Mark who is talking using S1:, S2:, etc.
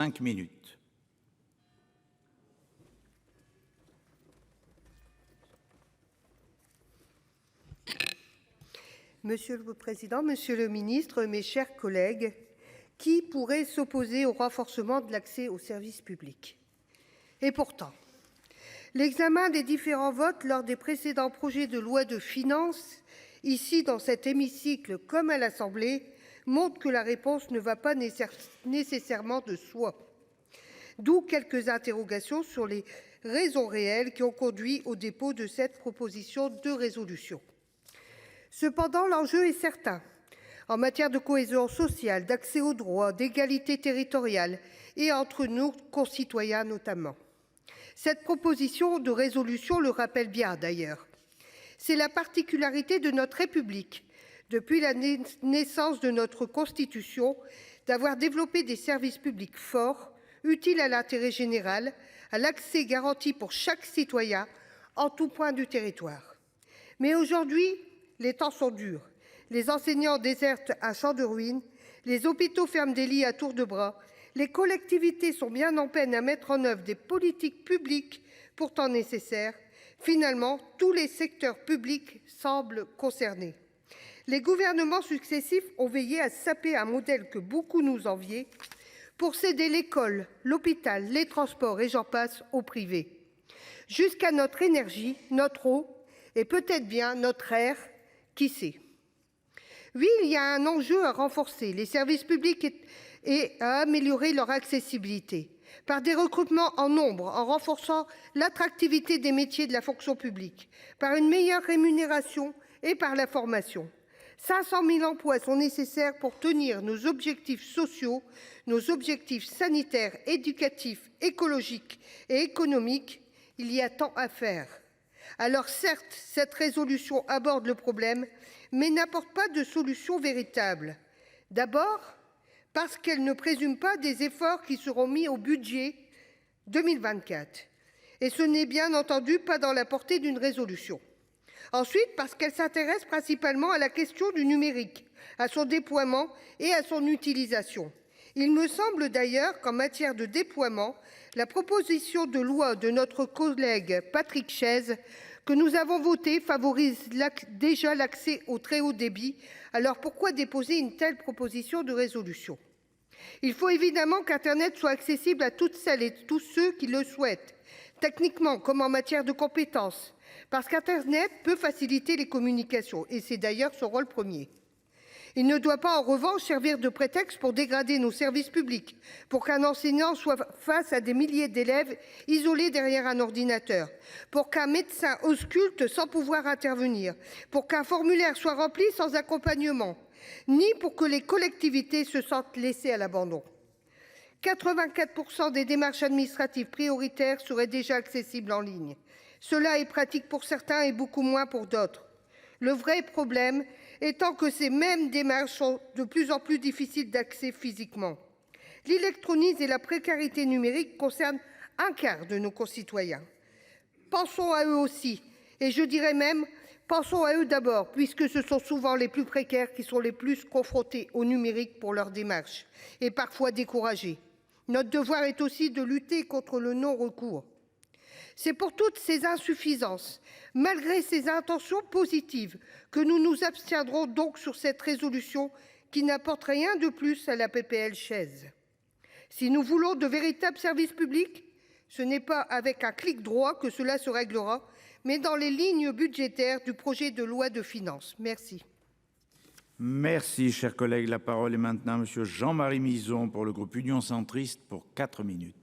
S1: 5 minutes.
S2: Monsieur le Président, Monsieur le Ministre, mes chers collègues, qui pourrait s'opposer au renforcement de l'accès aux services publics? Et pourtant, l'examen des différents votes lors des précédents projets de loi de finances, ici dans cet hémicycle comme à l'Assemblée, montre que la réponse ne va pas nécessairement de soi. D'où quelques interrogations sur les raisons réelles qui ont conduit au dépôt de cette proposition de résolution. Cependant, l'enjeu est certain. En matière de cohésion sociale, d'accès aux droits, d'égalité territoriale et entre nos concitoyens notamment. Cette proposition de résolution le rappelle bien d'ailleurs. C'est la particularité de notre République, depuis la naissance de notre Constitution, d'avoir développé des services publics forts, utiles à l'intérêt général, à l'accès garanti pour chaque citoyen en tout point du territoire. Mais aujourd'hui, les temps sont durs. Les enseignants désertent à champ de ruines, les hôpitaux ferment des lits à tour de bras, les collectivités sont bien en peine à mettre en œuvre des politiques publiques pourtant nécessaires. Finalement, tous les secteurs publics semblent concernés. Les gouvernements successifs ont veillé à saper un modèle que beaucoup nous enviaient pour céder l'école, l'hôpital, les transports et j'en passe au privé. Jusqu'à notre énergie, notre eau et peut-être bien notre air, qui sait? Oui, il y a un enjeu à renforcer les services publics et à améliorer leur accessibilité par des recrutements en nombre, en renforçant l'attractivité des métiers de la fonction publique, par une meilleure rémunération et par la formation. 500 000 emplois sont nécessaires pour tenir nos objectifs sociaux, nos objectifs sanitaires, éducatifs, écologiques et économiques. Il y a tant à faire. Alors certes, cette résolution aborde le problème, mais n'apporte pas de solution véritable. D'abord, parce qu'elle ne présume pas des efforts qui seront mis au budget 2024. Et ce n'est bien entendu pas dans la portée d'une résolution. Ensuite, parce qu'elle s'intéresse principalement à la question du numérique, à son déploiement et à son utilisation. Il me semble d'ailleurs qu'en matière de déploiement, la proposition de loi de notre collègue Patrick Chaize que nous avons votée favorise déjà l'accès au très haut débit. Alors pourquoi déposer une telle proposition de résolution? Il faut évidemment qu'Internet soit accessible à toutes celles et tous ceux qui le souhaitent, techniquement comme en matière de compétences, parce qu'Internet peut faciliter les communications et c'est d'ailleurs son rôle premier. Il ne doit pas en revanche servir de prétexte pour dégrader nos services publics, pour qu'un enseignant soit face à des milliers d'élèves isolés derrière un ordinateur, pour qu'un médecin ausculte sans pouvoir intervenir, pour qu'un formulaire soit rempli sans accompagnement, ni pour que les collectivités se sentent laissées à l'abandon. 84% des démarches administratives prioritaires seraient déjà accessibles en ligne. Cela est pratique pour certains et beaucoup moins pour d'autres. Le vrai problème étant que ces mêmes démarches sont de plus en plus difficiles d'accès physiquement. L'électronisme et la précarité numérique concernent un quart de nos concitoyens. Pensons à eux aussi, et je dirais même, pensons à eux d'abord, puisque ce sont souvent les plus précaires qui sont les plus confrontés au numérique pour leurs démarches, et parfois découragés. Notre devoir est aussi de lutter contre le non-recours. C'est pour toutes ces insuffisances, malgré ces intentions positives, que nous nous abstiendrons donc sur cette résolution qui n'apporte rien de plus à la PPL Chaize. Si nous voulons de véritables services publics, ce n'est pas avec un clic droit que cela se réglera, mais dans les lignes budgétaires du projet de loi de finances. Merci.
S1: Merci, cher collègue. La parole est maintenant à monsieur Jean-Marie Mizzon pour le groupe Union centriste pour 4 minutes.